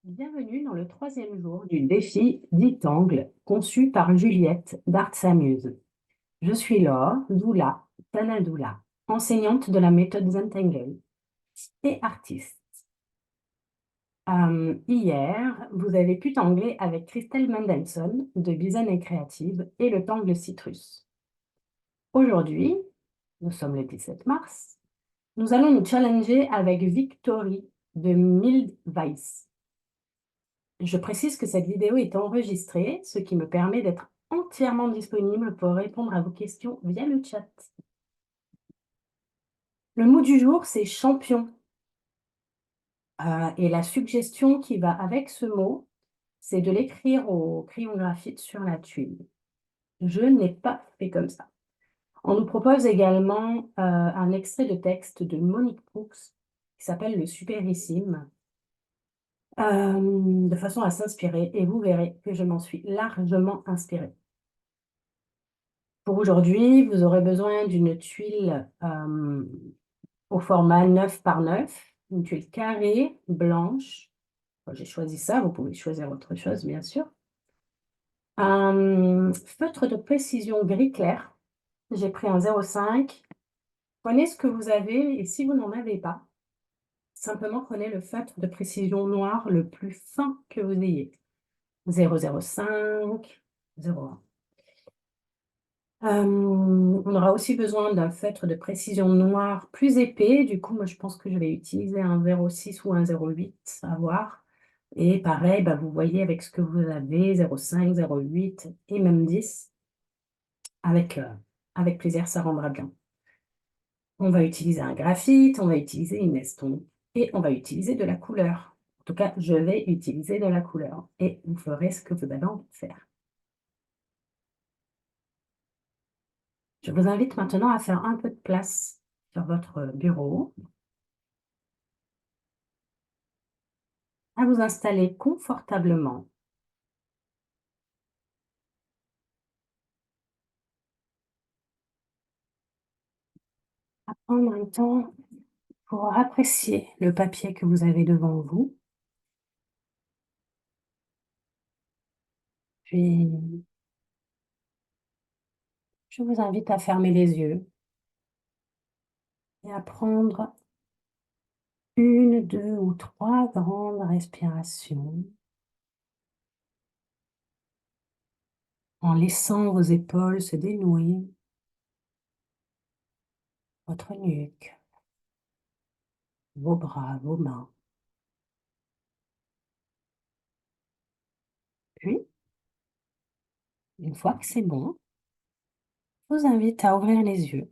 Bienvenue dans le troisième jour du défi d'Itangle conçu par Juliette d'Artsamuse. Je suis Laure Doula Tanadoula, enseignante de la méthode Zentangle et artiste. Hier, vous avez pu tangler avec Christelle Mendelssohn de Bizane et Créative et le Tangle Citrus. Aujourd'hui, nous sommes le 17 mars, nous allons nous challenger avec Victory de Mild Weiss. Je précise que cette vidéo est enregistrée, ce qui me permet d'être entièrement disponible pour répondre à vos questions via le chat. Le mot du jour, c'est champion. Et la suggestion qui va avec ce mot, c'est de l'écrire au crayon graphite sur la tuile. Je n'ai pas fait comme ça. On nous propose également un extrait de texte de Monique Brooks qui s'appelle Le Superissime, de façon à s'inspirer, et vous verrez que je m'en suis largement inspirée. Pour aujourd'hui, vous aurez besoin d'une tuile au format 9 par 9, une tuile carrée, blanche. J'ai choisi ça, vous pouvez choisir autre chose, bien sûr. Un feutre de précision gris clair. J'ai pris un 0,5. Prenez ce que vous avez et si vous n'en avez pas, simplement prenez le feutre de précision noir le plus fin que vous ayez. 0,05, 0,1. On aura aussi besoin d'un feutre de précision noir plus épais. Du coup, moi, je pense que je vais utiliser un 0,6 ou un 0,8, à voir. Et pareil, vous voyez avec ce que vous avez, 0,5, 0,8 et même 10. Avec plaisir, ça rendra bien. On va utiliser un graphite, on va utiliser une estompe et on va utiliser de la couleur. En tout cas, je vais utiliser de la couleur et vous ferez ce que vous avez envie de faire. Je vous invite maintenant à faire un peu de place sur votre bureau, à vous installer confortablement. À prendre un temps pour apprécier le papier que vous avez devant vous. Puis, je vous invite à fermer les yeux et à prendre une, deux ou trois grandes respirations en laissant vos épaules se dénouer, votre nuque, vos bras, vos mains. Puis, une fois que c'est bon, je vous invite à ouvrir les yeux,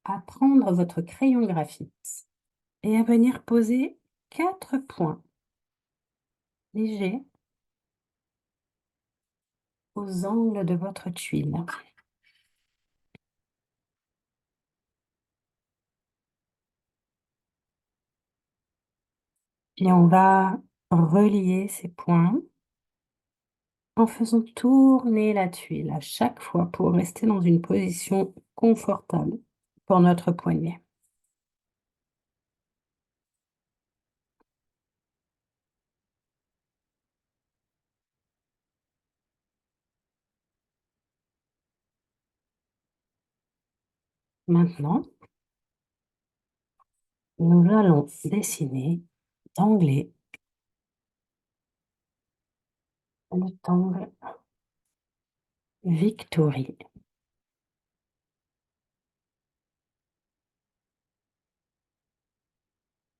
à prendre votre crayon graphite et à venir poser 4 points légers aux angles de votre tuile. Puis on va relier ces points en faisant tourner la tuile à chaque fois pour rester dans une position confortable pour notre poignet. Maintenant, nous allons dessiner, tangler le tangle Victory.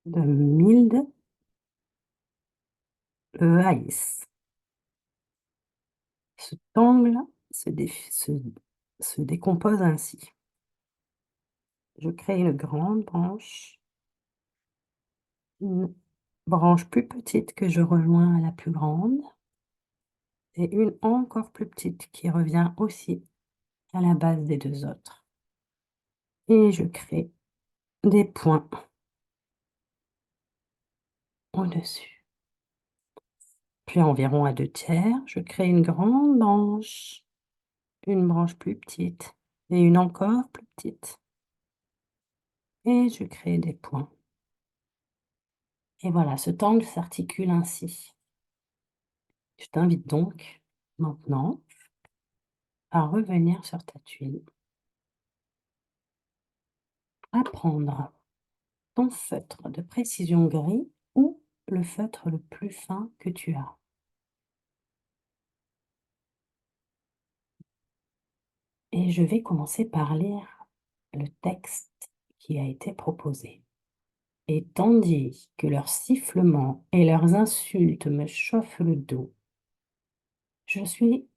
De Mild Weiss. Ce tangle se décompose ainsi. Je crée une grande branche, une branche plus petite que je rejoins à la plus grande, et une encore plus petite qui revient aussi à la base des deux autres. Et je crée des points au-dessus. Puis environ à 2/3, je crée une grande branche, une branche plus petite et une encore plus petite. Et je crée des points. Et voilà, ce tangle s'articule ainsi. Je t'invite donc maintenant à revenir sur ta tuile, à prendre ton feutre de précision gris ou le feutre le plus fin que tu as. Et je vais commencer par lire le texte qui a été proposé. Et tandis que leurs sifflements et leurs insultes me chauffent le dos, je suis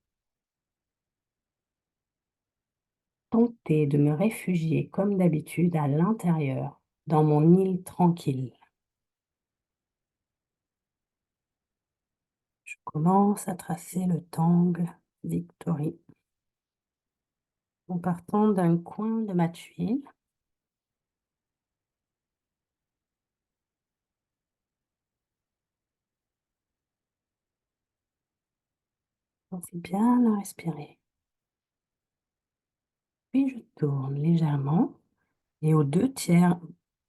tentée de me réfugier comme d'habitude à l'intérieur, dans mon île tranquille. Je commence à tracer le tangle Victory en partant d'un coin de ma tuile. Pensez bien à respirer. Puis je tourne légèrement et aux 2/3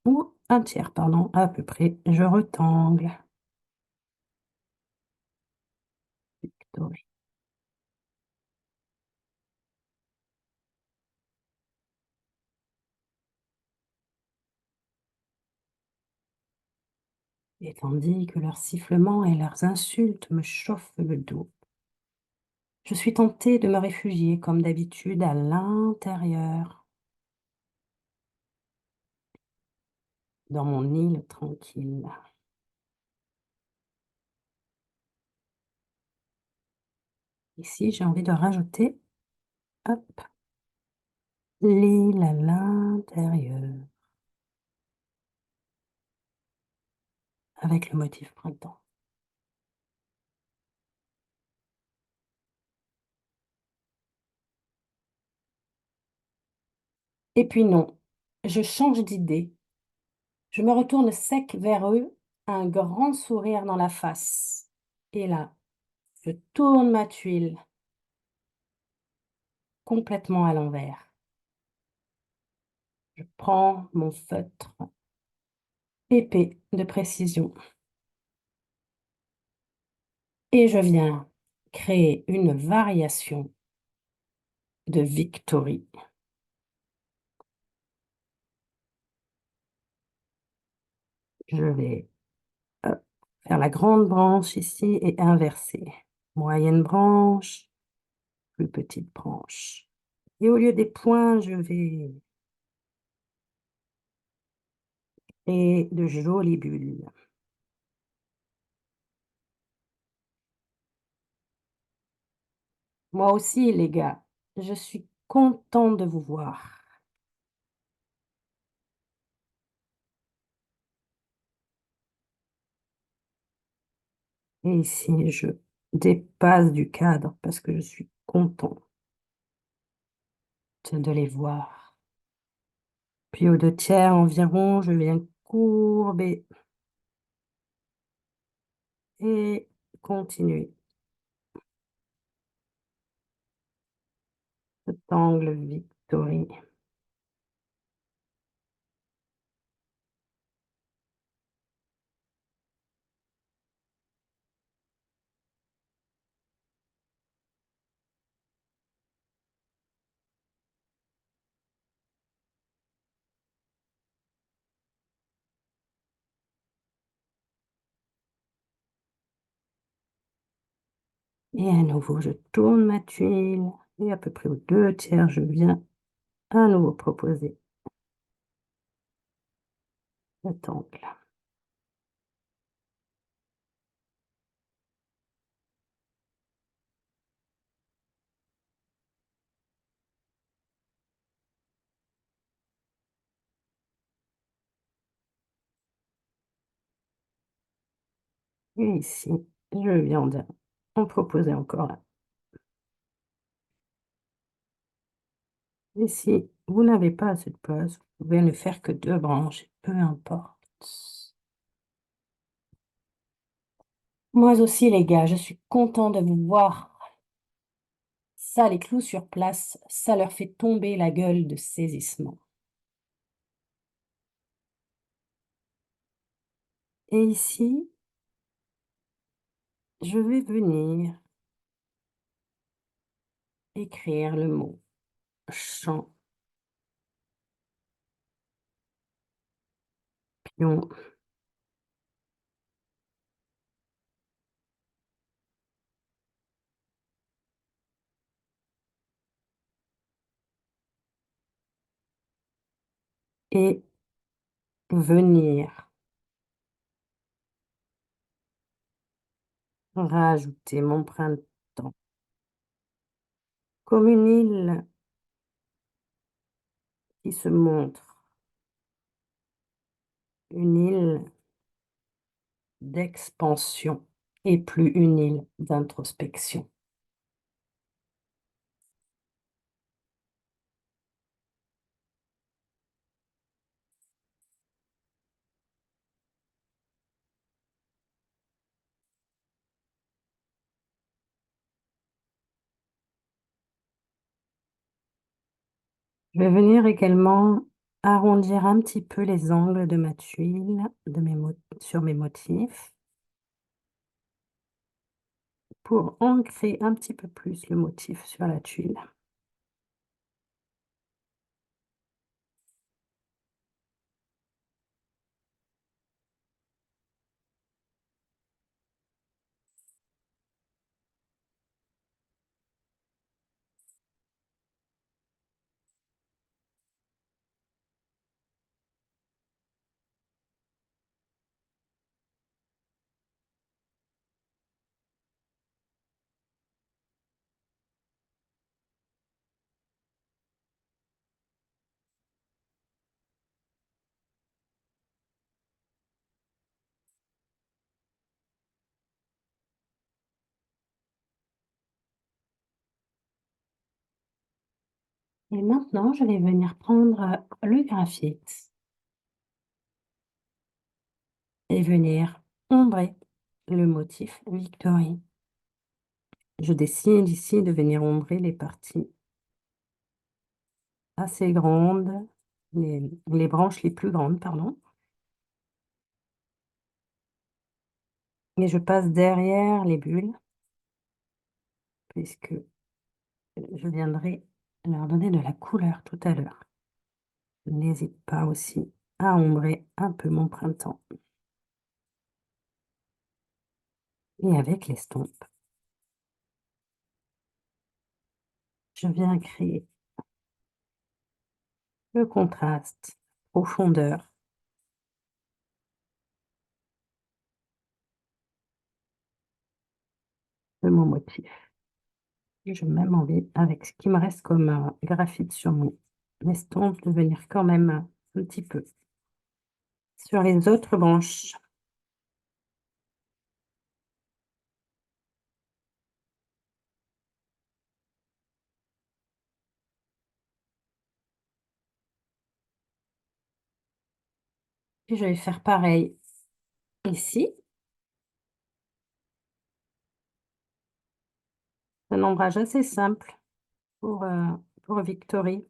ou 1/3, pardon, à peu près, je retangle. Victory. Et tandis que leurs sifflements et leurs insultes me chauffent le dos, je suis tentée de me réfugier comme d'habitude à l'intérieur, dans mon île tranquille. Ici, j'ai envie de rajouter, hop, l'île à l'intérieur, avec le motif printemps. Et puis non, je change d'idée. Je me retourne sec vers eux, un grand sourire dans la face. Et là, je tourne ma tuile complètement à l'envers. Je prends mon feutre épais de précision et je viens créer une variation de Victory. Je vais hop, faire la grande branche ici et inverser. Moyenne branche, plus petite branche. Et au lieu des points, je vais créer de jolies bulles. Moi aussi, les gars, je suis contente de vous voir. Et ici, je dépasse du cadre parce que je suis contente de les voir. Puis aux 2/3 environ, je viens courber et continuer cet angle Victory. Et à nouveau, je tourne ma tuile et à peu près aux 2/3, je viens à nouveau proposer cet angle. Et ici, je viens en proposer encore un. Et si vous n'avez pas assez de place, vous pouvez ne faire que 2 branches, peu importe. Moi aussi, les gars, je suis content de vous voir. Ça, les clous sur place, ça leur fait tomber la gueule de saisissement. Et ici, je vais venir écrire le mot champion et venir rajouter mon printemps comme une île qui se montre, une île d'expansion et plus une île d'introspection. Je vais venir également arrondir un petit peu les angles de ma tuile, sur mes motifs, pour ancrer un petit peu plus le motif sur la tuile. Et maintenant, je vais venir prendre le graphite et venir ombrer le motif Victory. Je décide ici de venir ombrer les parties assez grandes, les branches les plus grandes, pardon. Et je passe derrière les bulles, puisque je viendrai leur donner de la couleur tout à l'heure. N'hésite pas aussi à ombrer un peu mon printemps. Et avec l'estompe, je viens créer le contraste, profondeur de mon motif. Et j'ai même envie, avec ce qui me reste comme graphite sur mon estompe, de venir quand même un petit peu sur les autres branches. Et je vais faire pareil ici. Un ombrage assez simple pour Victory.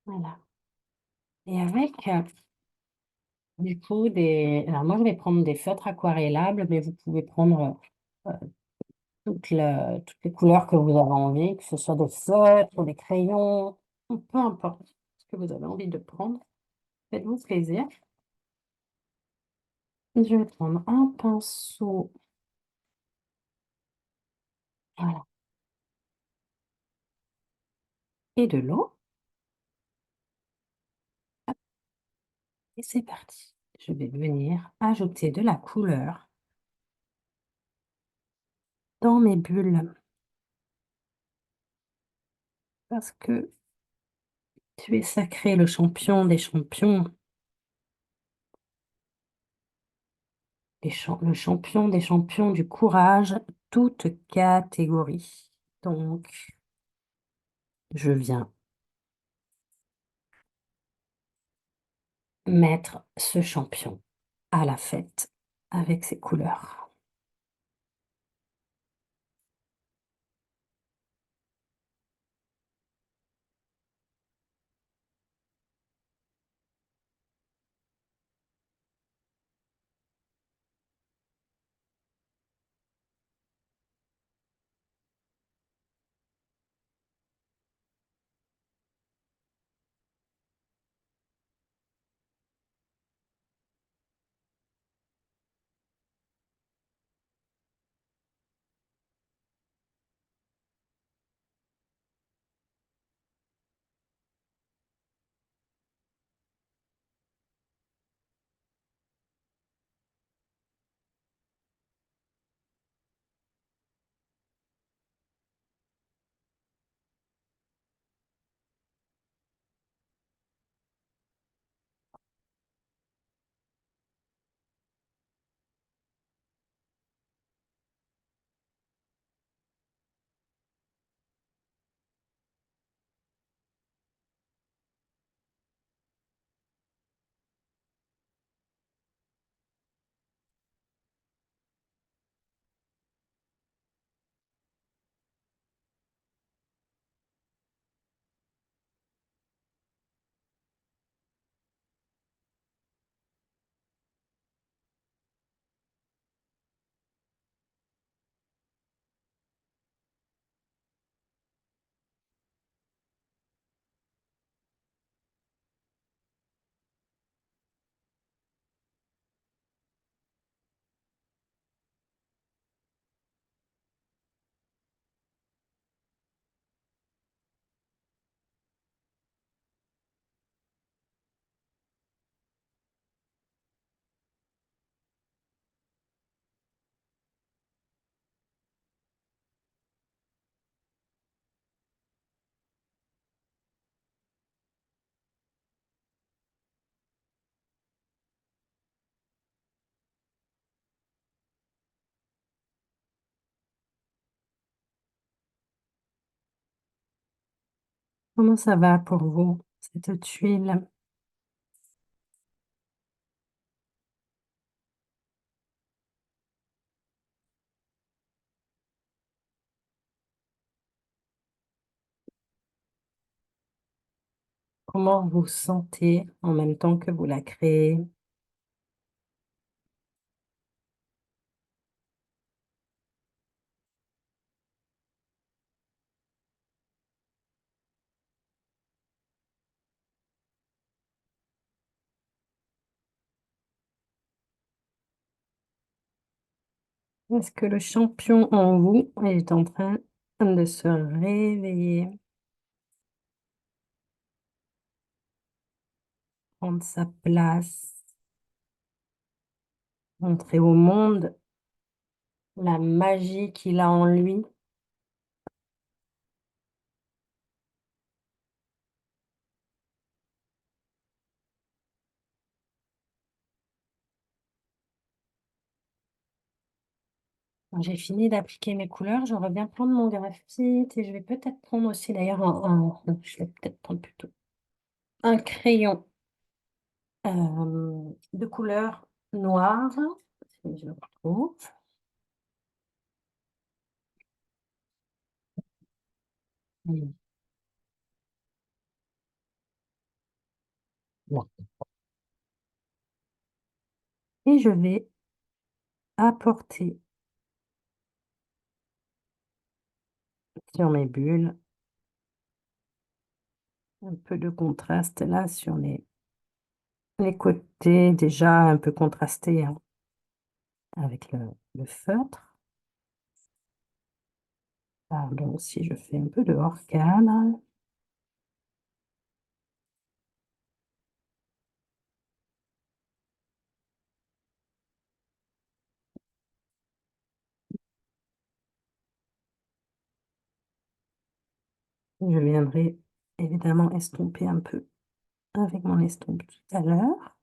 Voilà. Et avec Du coup, alors moi, je vais prendre des feutres aquarellables, mais vous pouvez prendre euh, toutes les couleurs que vous avez envie, que ce soit des feutres ou des crayons, peu importe ce que vous avez envie de prendre. Faites-vous plaisir. Je vais prendre un pinceau, voilà, et de l'eau. Et c'est parti. Je vais venir ajouter de la couleur dans mes bulles parce que tu es sacré, le champion des champions, le champion des champions du courage, toute catégorie. Donc, je viens mettre ce champion à la fête avec ses couleurs. Comment ça va pour vous, cette tuile? Comment vous sentez en même temps que vous la créez? Est-ce que le champion en vous est en train de se réveiller, prendre sa place, montrer au monde la magie qu'il a en lui? J'ai fini d'appliquer mes couleurs, je reviens prendre mon graphite et je vais peut-être prendre aussi d'ailleurs non, je vais peut-être prendre plutôt un crayon de couleur noire, si je le retrouve. Mmh. et je vais apporter sur mes bulles un peu de contraste là sur les côtés déjà un peu contrastés, hein, avec le feutre. Pardon si je fais un peu de hors-cadre. Je viendrai évidemment estomper un peu avec mon estompe tout à l'heure.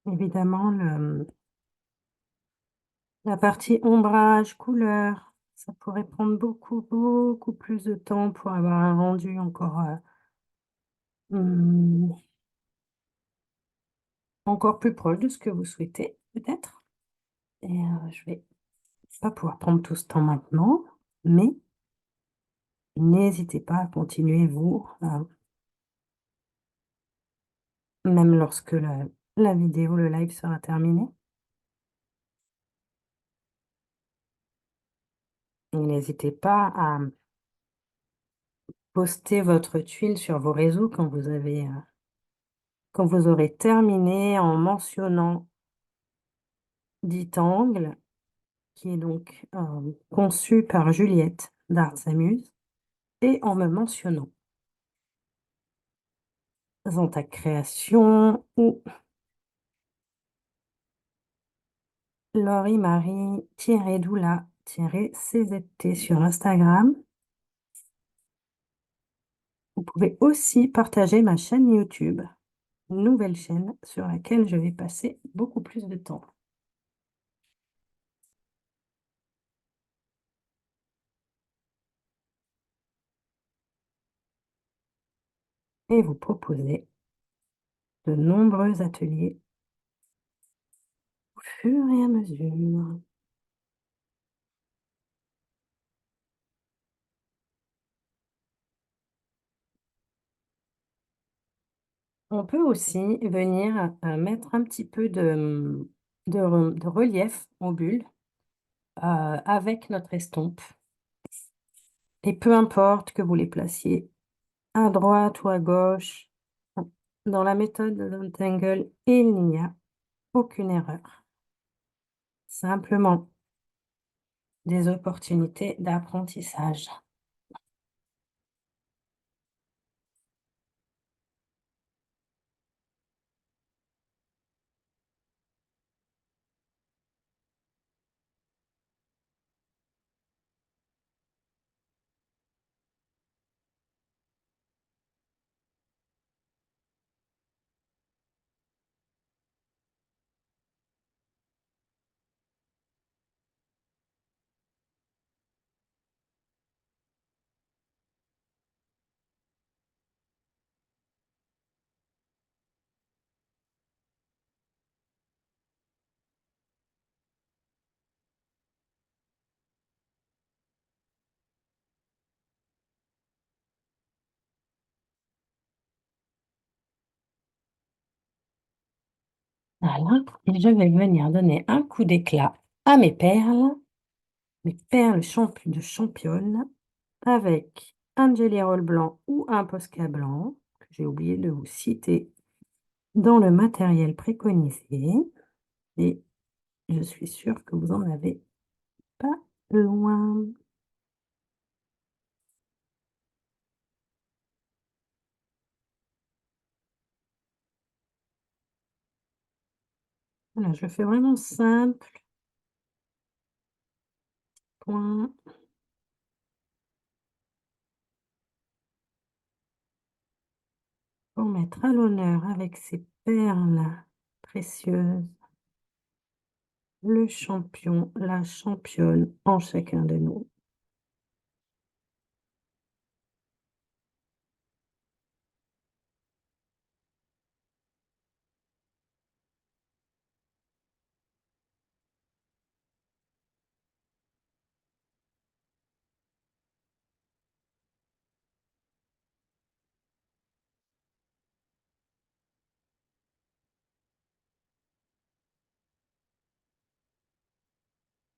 Évidemment, la partie ombrage, couleur, ça pourrait prendre beaucoup, beaucoup plus de temps pour avoir un rendu encore, mmh, encore plus proche de ce que vous souhaitez, peut-être. Et je vais pas pouvoir prendre tout ce temps maintenant, mais n'hésitez pas à continuer vous, même lorsque la vidéo, le live sera terminé. Et n'hésitez pas à poster votre tuile sur vos réseaux quand vous aurez terminé en mentionnant dit angle, qui est donc, conçu par Juliette d'Arts Amuse et en me mentionnant. Zantac Création ou Laurie-Marie-Doula-CZT sur Instagram. Vous pouvez aussi partager ma chaîne YouTube, nouvelle chaîne sur laquelle je vais passer beaucoup plus de temps. Et vous proposer de nombreux ateliers au fur et à mesure. On peut aussi venir, mettre un petit peu de relief aux bulles, avec notre estompe et peu importe que vous les placiez à droite ou à gauche, dans la méthode de Zentangle, il n'y a aucune erreur. Simplement des opportunités d'apprentissage. Voilà, et je vais venir donner un coup d'éclat à mes perles de championne avec un Jelly Roll blanc ou un Posca blanc, que j'ai oublié de vous citer dans le matériel préconisé. Et je suis sûre que vous en avez pas loin. Voilà, je fais vraiment simple. Point. pour mettre à l'honneur avec ces perles précieuses le champion, la championne en chacun de nous.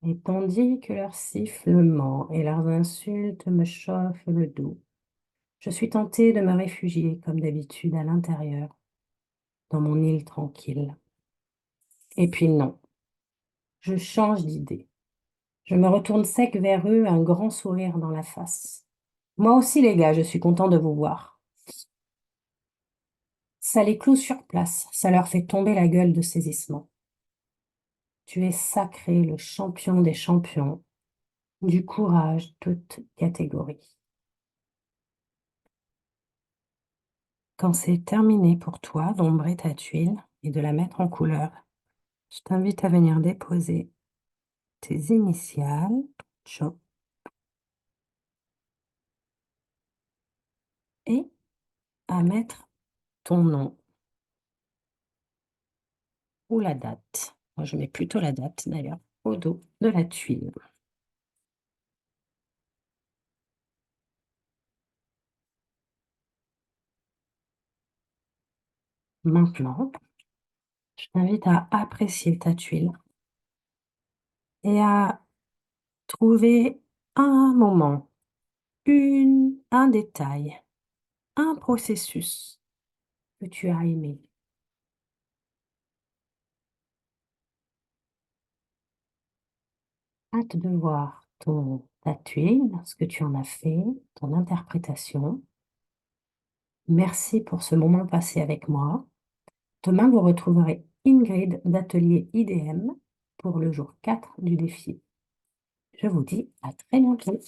Et tandis que leurs sifflements et leurs insultes me chauffent le dos, je suis tentée de me réfugier comme d'habitude à l'intérieur, dans mon île tranquille. Et puis non, je change d'idée. Je me retourne sec vers eux, un grand sourire dans la face. Moi aussi, les gars, je suis content de vous voir. Ça les cloue sur place, ça leur fait tomber la gueule de saisissement. Tu es sacré, le champion des champions, du courage, toute catégorie. Quand c'est terminé pour toi d'ombrer ta tuile et de la mettre en couleur, je t'invite à venir déposer tes initiales, Cho, et à mettre ton nom ou la date. Moi, je mets plutôt la date d'ailleurs au dos de la tuile. Maintenant, je t'invite à apprécier ta tuile et à trouver un moment, un détail, un processus que tu as aimé. Hâte de voir ta tuile, ce que tu en as fait, ton interprétation. Merci pour ce moment passé avec moi. Demain, vous retrouverez Ingrid d'Atelier IDM pour le jour 4 du défi. Je vous dis à très bientôt.